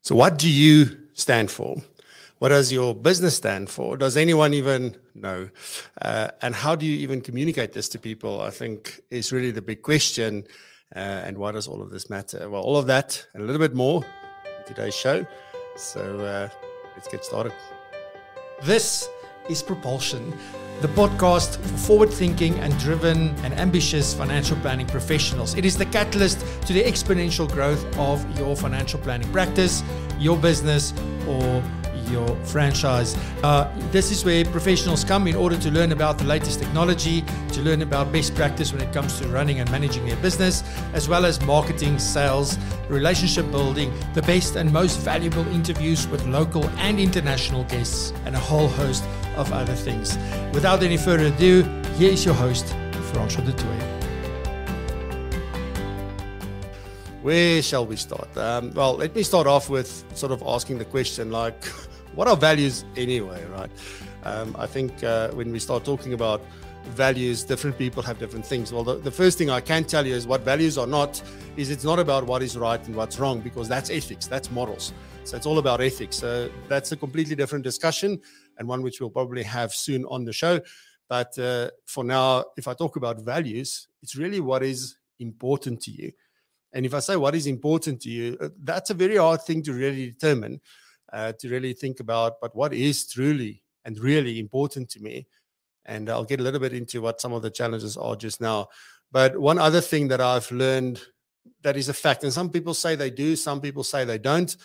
So what do you stand for? What does your business stand for? Does anyone even know? And how do you even communicate this to people, I think, is really the big question. And why does all of this matter? Well, all of that and a little bit more in today's show. So let's get started. This is Propulsion, the podcast for forward-thinking and driven and ambitious financial planning professionals. It is the catalyst to the exponential growth of your financial planning practice, your business, or your franchise. This is where professionals come in order to learn about the latest technology, to learn about best practice when it comes to running and managing their business, as well as marketing, sales, relationship building, the best and most valuable interviews with local and international guests, and a whole host of other things. Without any further ado, here is your host, Francois du Toit. Where shall we start? Well, let me start off with sort of asking the question, like, what are values anyway, right? I think when we start talking about values, different people have different things. Well, the first thing I can tell you is what values are not, is it's not about what is right and what's wrong, because that's ethics, that's morals. So it's all about ethics. So that's a completely different discussion, and one which we'll probably have soon on the show. But for now, if I talk about values, it's really what is important to you. And if I say what is important to you, that's a very hard thing to really determine, to really think about, but what is truly and really important to me? And I'll get a little bit into what some of the challenges are just now. But one other thing that I've learned that is a fact, and some people say they do, some people say they don't.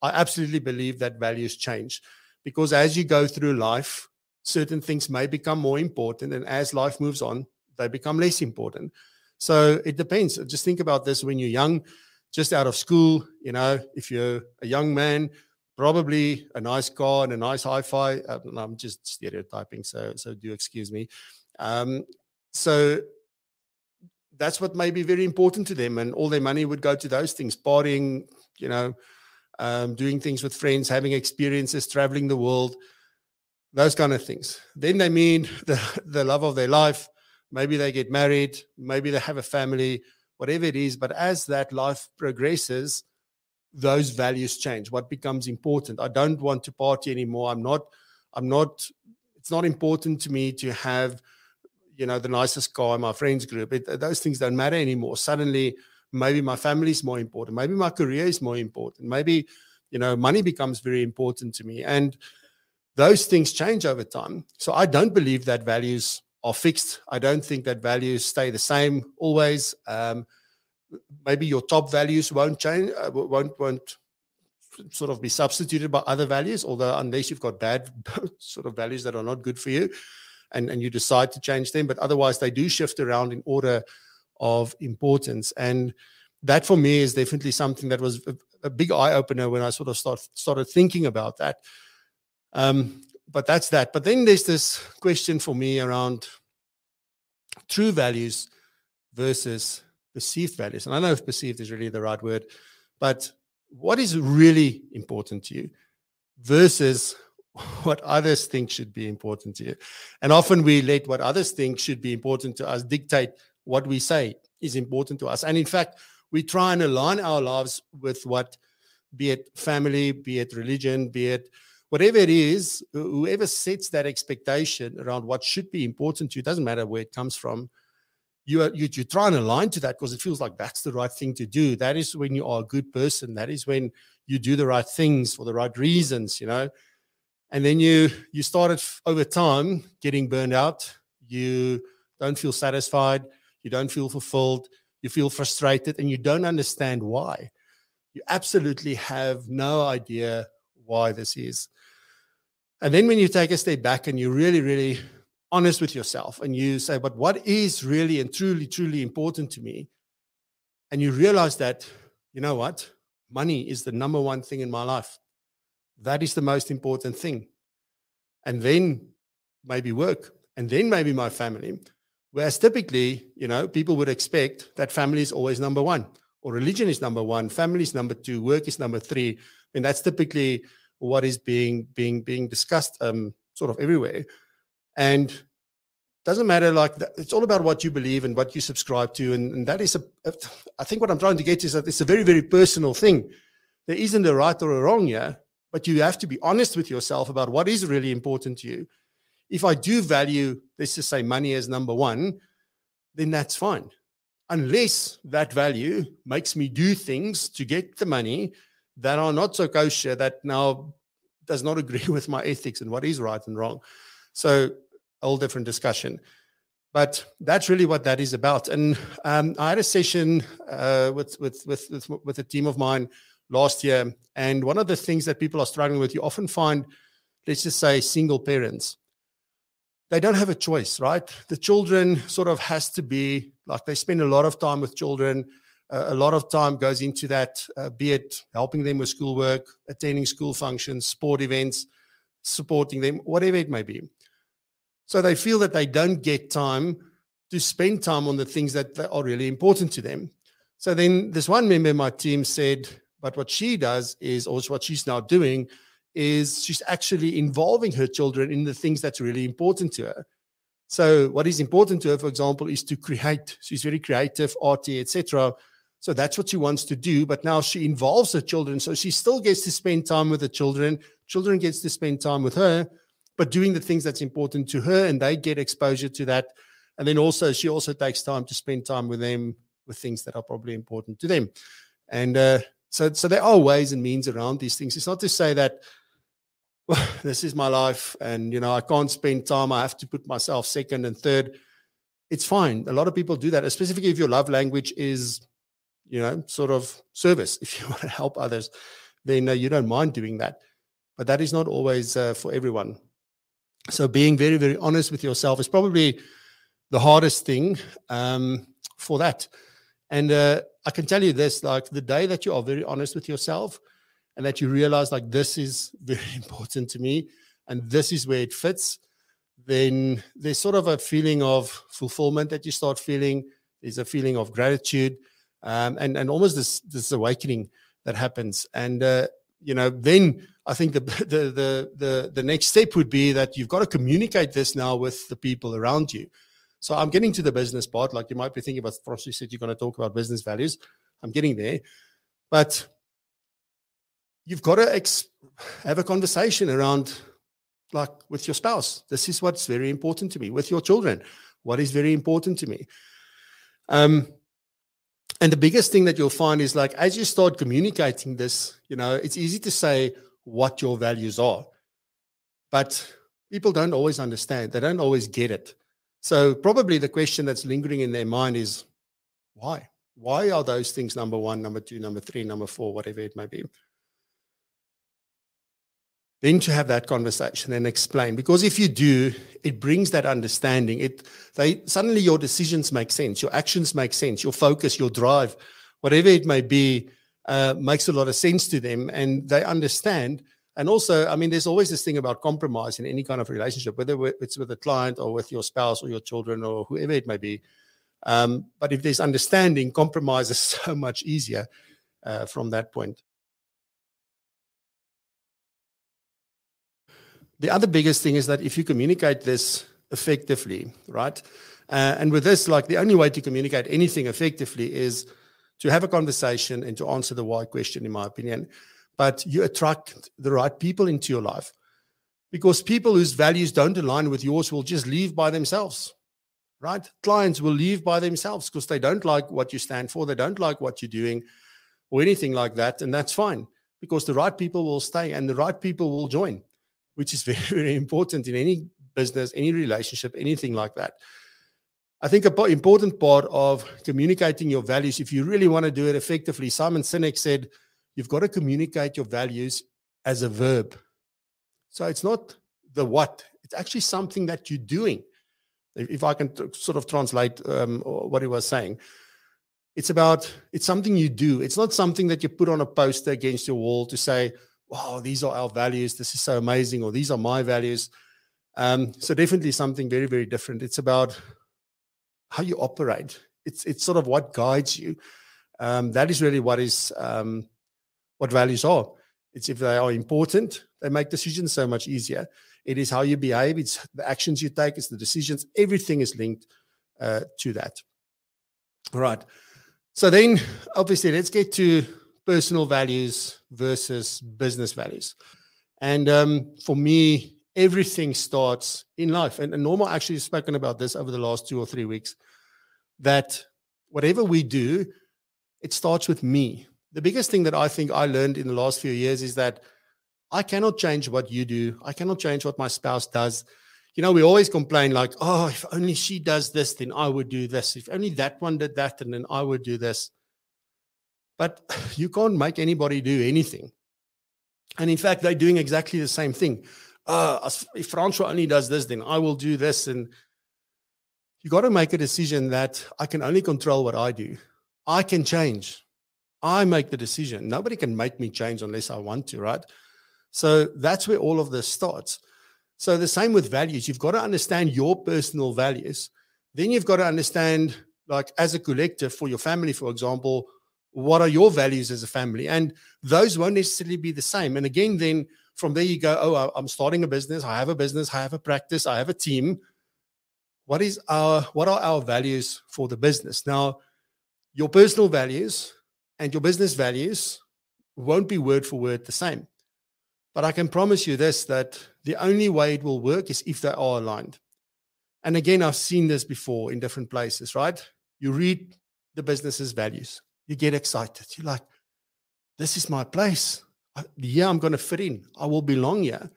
I absolutely believe that values change, because as you go through life, certain things may become more important, and as life moves on, they become less important. So it depends. Just think about this when you're young, just out of school, if you're a young man, probably a nice car and a nice hi-fi. I'm just stereotyping, so do excuse me. So that's what may be very important to them, and all their money would go to those things, partying, doing things with friends, having experiences, traveling the world, those kind of things. Then they meet the love of their life. Maybe they get married, maybe they have a family, whatever it is. But as that life progresses, those values change. What becomes important? I don't want to party anymore. It's not important to me to have, the nicest car in my friends group. Those things don't matter anymore. Suddenly, maybe my family is more important. Maybe my career is more important. Maybe, money becomes very important to me. And those things change over time. So I don't believe that values are fixed. I don't think that values stay the same always. Maybe your top values won't change, won't sort of be substituted by other values, although unless you've got bad sort of values that are not good for you and you decide to change them, but otherwise they do shift around in order of importance. And that for me is definitely something that was a big eye-opener when I sort of started thinking about that. But that's that. But then there's this question for me around true values versus perceived values. And I don't know if perceived is really the right word, but what is really important to you versus what others think should be important to you? And often we let what others think should be important to us dictate what we say is important to us. And in fact, we try and align our lives with what, be it family, be it religion, be it whatever it is, whoever sets that expectation around what should be important to you, doesn't matter where it comes from, you try and align to that because it feels like that's the right thing to do. That is when you are a good person. That is when you do the right things for the right reasons, And then you started over time getting burned out. You don't feel satisfied. You don't feel fulfilled. You feel frustrated, and you don't understand why. You absolutely have no idea why this is. And then when you take a step back and you're really, really honest with yourself and you say, but what is really and truly, truly important to me? And you realize that, you know what? Money is the number one thing in my life. That is the most important thing. And then maybe work, and then maybe my family. Whereas typically, people would expect that family is always number one, or religion is number one, family is number two, work is number three. And that's typically what is being discussed sort of everywhere. And doesn't matter, like, it's all about what you believe and what you subscribe to. And that is I think what I'm trying to get is that it's a very, very personal thing. there isn't a right or a wrong here, but you have to be honest with yourself about what is really important to you. If I do value, let's just say money as number one, then that's fine. Unless that value makes me do things to get the money that are not so kosher, that now does not agree with my ethics and what is right and wrong. So a whole different discussion. But that's really what that is about. And I had a session with a team of mine last year. And one of the things that people are struggling with, you often find, let's just say, single parents. They don't have a choice, right? The children sort of has to be, like, they spend a lot of time with children. A lot of time goes into that, be it helping them with schoolwork, attending school functions, sport events, supporting them, whatever it may be. So they feel that they don't get time to spend time on the things that are really important to them. So then this one member of my team said, but what she does is, or what she's now doing, is she's actually involving her children in the things that's really important to her. So what is important to her, for example, is to create. She's very creative, arty, etc. So that's what she wants to do. But now she involves her children. So she still gets to spend time with the children. Children gets to spend time with her, but doing the things that's important to her, and they get exposure to that. And then also, she also takes time to spend time with them with things that are probably important to them. And so there are ways and means around these things. It's not to say that, well, this is my life and, I can't spend time. I have to put myself second and third. It's fine. A lot of people do that, specifically if your love language is, sort of service. If you want to help others, then you don't mind doing that. But that is not always for everyone. So being very, very honest with yourself is probably the hardest thing for that. And I can tell you this, like the day that you are very honest with yourself and that you realize like this is very important to me and this is where it fits, then there's sort of a feeling of fulfillment that you start feeling. There's a feeling of gratitude and almost this awakening that happens. And, then I think the next step would be that you've got to communicate this now with the people around you. So I'm getting to the business part. Like you might be thinking about, Frost, you said you're going to talk about business values. I'm getting there. But you've got to have a conversation around, like with your spouse. This is what's very important to me. With your children, what is very important to me. And the biggest thing that you'll find is like, as you start communicating this, it's easy to say what your values are, but people don't always understand. They don't always get it. So probably the question that's lingering in their mind is, why? Why are those things number one, number two, number three, number four, whatever it may be? Then to have that conversation and explain, because if you do, it brings that understanding. Suddenly your decisions make sense, your actions make sense, your focus, your drive, whatever it may be, makes a lot of sense to them, and they understand. And also, I mean, there's always this thing about compromise in any kind of relationship, whether it's with a client or with your spouse or your children or whoever it may be. But if there's understanding, compromise is so much easier from that point. The other biggest thing is that if you communicate this effectively, right? And with this, like the only way to communicate anything effectively is to have a conversation and to answer the why question, in my opinion. But you attract the right people into your life, because people whose values don't align with yours will just leave by themselves, right? Clients will leave by themselves because they don't like what you stand for. They don't like what you're doing or anything like that. And that's fine, because the right people will stay and the right people will join, which is very, very important in any business, any relationship, anything like that. I think an important part of communicating your values, if you really want to do it effectively, Simon Sinek said, you've got to communicate your values as a verb. So it's not the what, it's actually something that you're doing. If I can sort of translate what he was saying, it's something you do. It's not something that you put on a poster against your wall to say, wow, these are our values, this is so amazing, or these are my values. So definitely something very, very different. It's about how you operate. It's sort of what guides you. That is really what values are. It's if they are important, they make decisions so much easier. It is how you behave, it's the actions you take, it's the decisions, everything is linked to that. All right. So then, obviously, let's get to personal values versus business values. And for me, everything starts in life. And Norma actually has spoken about this over the last 2 or 3 weeks, that whatever we do, it starts with me. The biggest thing that I think I learned in the last few years is that I cannot change what you do. I cannot change what my spouse does. You know, we always complain like, oh, if only she does this, then I would do this. If only that one did that, and then I would do this. But you can't make anybody do anything. And in fact, they're doing exactly the same thing. If Francois only does this, then I will do this. And you got to make a decision that I can only control what I do. I can change. I make the decision. Nobody can make me change unless I want to, right? So that's where all of this starts. So the same with values. You've got to understand your personal values. Then you've got to understand, like as a collective for your family, for example, what are your values as a family? And those won't necessarily be the same. And again, then from there you go, oh, I'm starting a business. I have a practice. I have a team. What are our values for the business? Now, your personal values and your business values won't be word for word the same. But I can promise you this, that the only way it will work is if they are aligned. And again, I've seen this before in different places, right? You read the business's values. You get excited. You're like, this is my place. I'm going to fit in. I will belong here.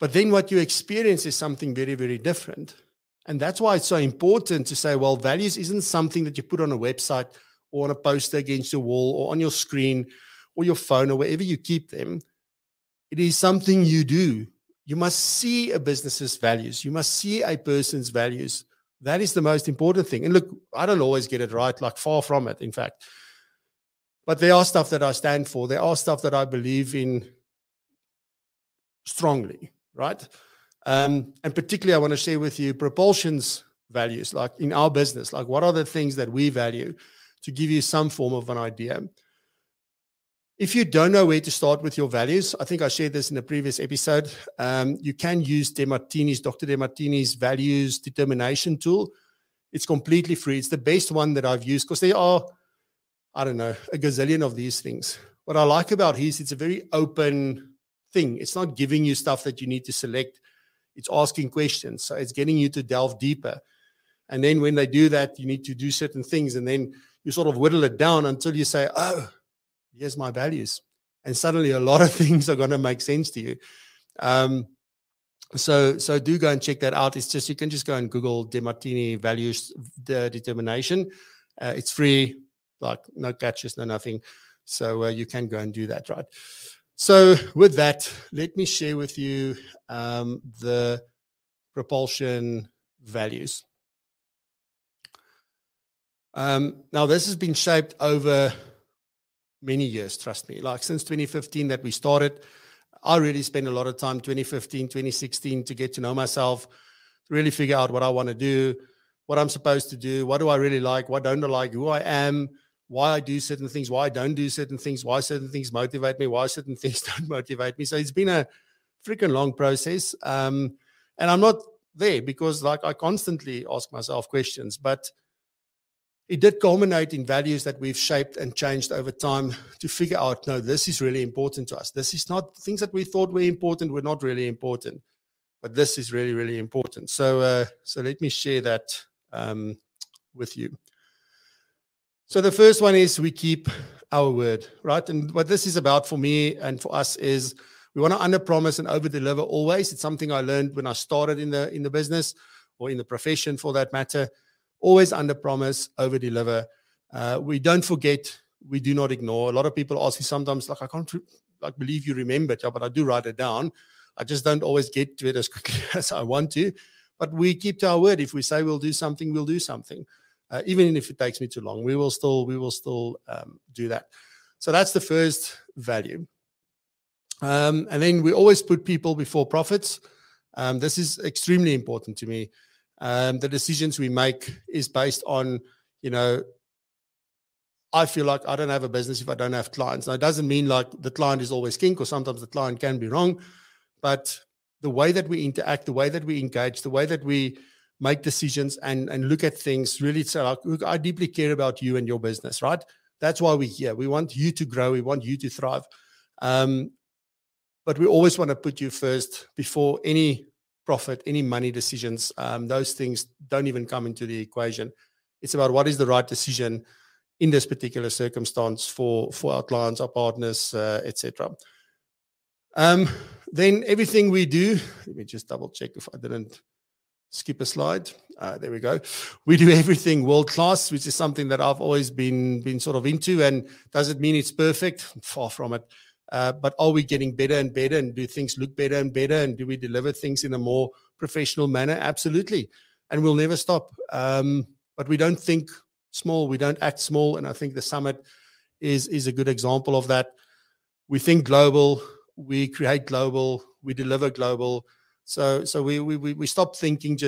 But then what you experience is something very, very different. And that's why it's so important to say, well, values isn't something that you put on a website or on a poster against your wall or on your screen or your phone or wherever you keep them. It is something you do. You must see a business's values. You must see a person's values. That is the most important thing. And look, I don't always get it right, like far from it, in fact. But there are stuff that I stand for. There are stuff that I believe in strongly, right? And particularly, I want to share with you Propulsion's values, like in our business. Like, what are the things that we value, to give you some form of an idea. If you don't know where to start with your values, I think I shared this in a previous episode. You can use Dr. Demartini's values determination tool. It's completely free. It's the best one that I've used because there are, a gazillion of these things. What I like about his, it's a very open thing. It's not giving you stuff that you need to select. It's asking questions. So it's getting you to delve deeper. And then when they do that, you need to do certain things. And then you sort of whittle it down until you say, oh, here's my values. And suddenly a lot of things are going to make sense to you. So do go and check that out. It's just, you can just go and Google Demartini values determination. It's free, like no catches, no nothing. So you can go and do that, right? So with that, let me share with you the Propulsion values. Now, this has been shaped over many years, trust me. Like since 2015 that we started, I really spent a lot of time, 2015, 2016, to get to know myself, to really figure out what I want to do, what I'm supposed to do, what do I really like, what don't I like, who I am, why I do certain things, why I don't do certain things, why certain things motivate me, why certain things don't motivate me. So it's been a freaking long process. And I'm not there because like I constantly ask myself questions, but it did culminate in values that we've shaped and changed over time to figure out, no, this is really important to us. This is not things that we thought were important, were not really important, but this is really, really important. So let me share that with you. So the first one is we keep our word, right? And what this is about for me and for us is we want to under-promise and over-deliver always. It's something I learned when I started in the business or in the profession for that matter. Always under-promise, over-deliver. We don't forget. We do not ignore. A lot of people ask me sometimes, like, I can't believe you remembered, yeah, but I do write it down. I just don't always get to it as quickly as I want to. But we keep to our word. If we say we'll do something, we'll do something. Even if it takes me too long, we will still do that. So that's the first value. And then we always put people before profits. This is extremely important to me. The decisions we make is based on, I feel like I don't have a business if I don't have clients. Now, it doesn't mean like the client is always king, because sometimes the client can be wrong. But the way that we interact, the way that we engage, the way that we make decisions and look at things, really say, like, look, I deeply care about you and your business, right? That's why we're here. We want you to grow. We want you to thrive. But we always want to put you first before any profit, any money decisions. Those things don't even come into the equation. It's about what is the right decision in this particular circumstance for our clients, our partners, etc. Then everything we do, let me just double check if I didn't skip a slide. There we go. We do everything world class, which is something that I've always been sort of into. And does it mean it's perfect? Far from it. But are we getting better and better, and do things look better and better, and do we deliver things in a more professional manner? Absolutely. And we'll never stop. But we don't think small. We don't act small. And I think the summit is a good example of that. We think global. We create global. We deliver global. So we stop thinking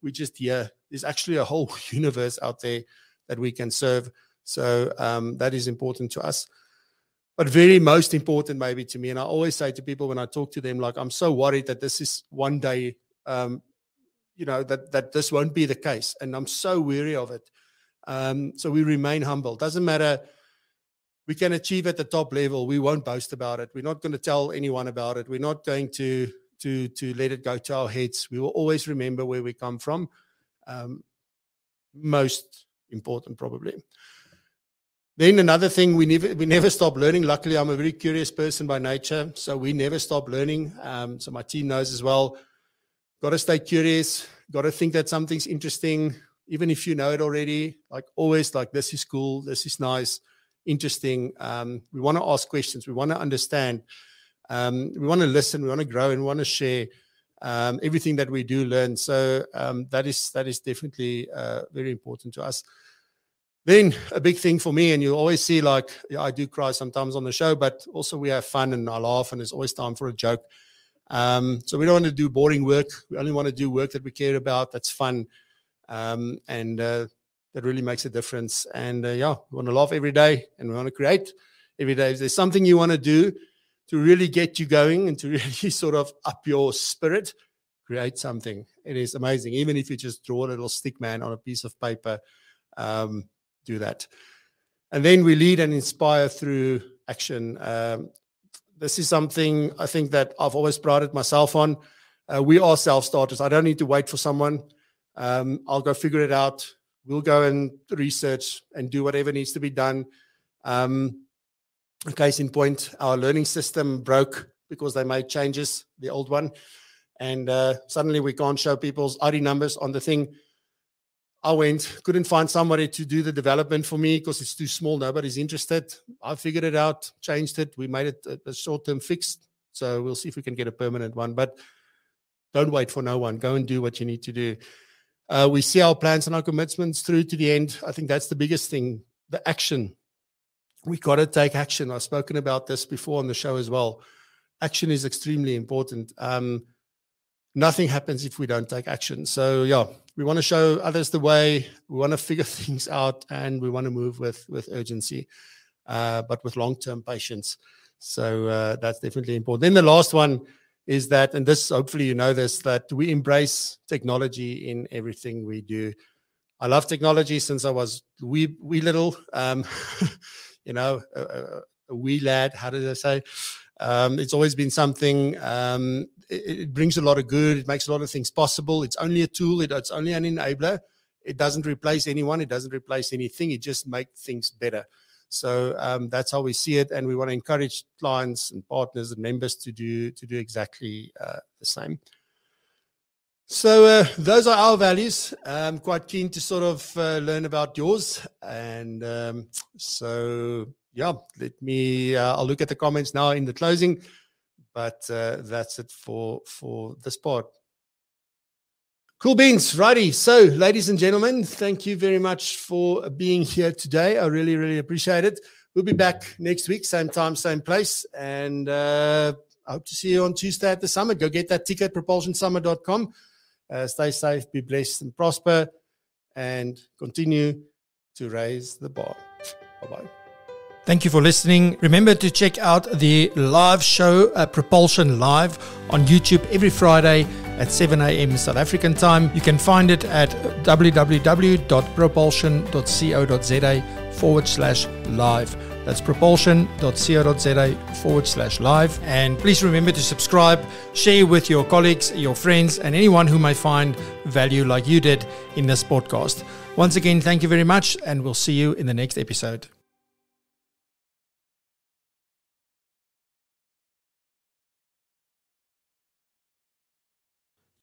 we're just here. There's actually a whole universe out there that we can serve. So that is important to us. But very most important maybe to me, and I always say to people when I talk to them, like, I'm so worried that this is one day, that this won't be the case. And I'm so weary of it. So we remain humble. Doesn't matter. We can achieve at the top level. We won't boast about it. We're not going to tell anyone about it. We're not going to let it go to our heads. We will always remember where we come from. Most important, probably. Then another thing, we never stop learning. Luckily, I'm a very curious person by nature, so we never stop learning. So my team knows as well. Got to stay curious. Got to think that something's interesting, even if you know it already. Like always, like, this is cool. This is nice, interesting. We want to ask questions. We want to understand. We want to listen. We want to grow, and we want to share everything that we do learn. So that is definitely very important to us. Then a big thing for me, and you always see, like, I do cry sometimes on the show, but also we have fun and I laugh, and there's always time for a joke. So we don't want to do boring work. We only want to do work that we care about, that's fun, and that really makes a difference. And we want to laugh every day, and we want to create every day. If there's something you want to do to really get you going and to really sort of up your spirit, create something. It is amazing. Even if you just draw a little stick man on a piece of paper, do that. And then we lead and inspire through action. This is something I think that I've always prided myself on. We are self-starters. I don't need to wait for someone. I'll go figure it out. We'll go and research and do whatever needs to be done. A case in point, our learning system broke because they made changes, the old one. And suddenly we can't show people's ID numbers on the thing. I couldn't find somebody to do the development for me because it's too small. Nobody's interested. I figured it out, changed it. We made it a short-term fix. So we'll see if we can get a permanent one. But don't wait for no one. Go and do what you need to do. We see our plans and our commitments through to the end. I think that's the biggest thing, the action. We got to take action. I've spoken about this before on the show as well. Action is extremely important. Nothing happens if we don't take action. So, we want to show others the way. We want to figure things out, and we want to move with urgency, but with long-term patience. So that's definitely important. Then the last one is that, and this, hopefully you know this, that we embrace technology in everything we do. I love technology since I was wee little, a wee lad, how did I say? It's always been something, it brings a lot of good. It makes a lot of things possible. It's only a tool. It's only an enabler. It doesn't replace anyone. It doesn't replace anything. It just makes things better. So that's how we see it. And we want to encourage clients and partners and members to do exactly the same. So those are our values. I'm quite keen to sort of learn about yours. And let me, I'll look at the comments now in the closing. But that's it for this part. Cool beans. Righty. So, ladies and gentlemen, thank you very much for being here today. I really, really appreciate it. We'll be back next week, same time, same place. And I hope to see you on Tuesday at the summit. Go get that ticket, propulsionsummit.com. Stay safe, be blessed and prosper, and continue to raise the bar. Bye-bye. Thank you for listening. Remember to check out the live show, Propulsion Live, on YouTube every Friday at 7 a.m. South African time. You can find it at www.propulsion.co.za propulsion.co.za/live. That's propulsion.co.za/live. And please remember to subscribe, share with your colleagues, your friends, and anyone who may find value like you did in this podcast. Once again, thank you very much, and we'll see you in the next episode.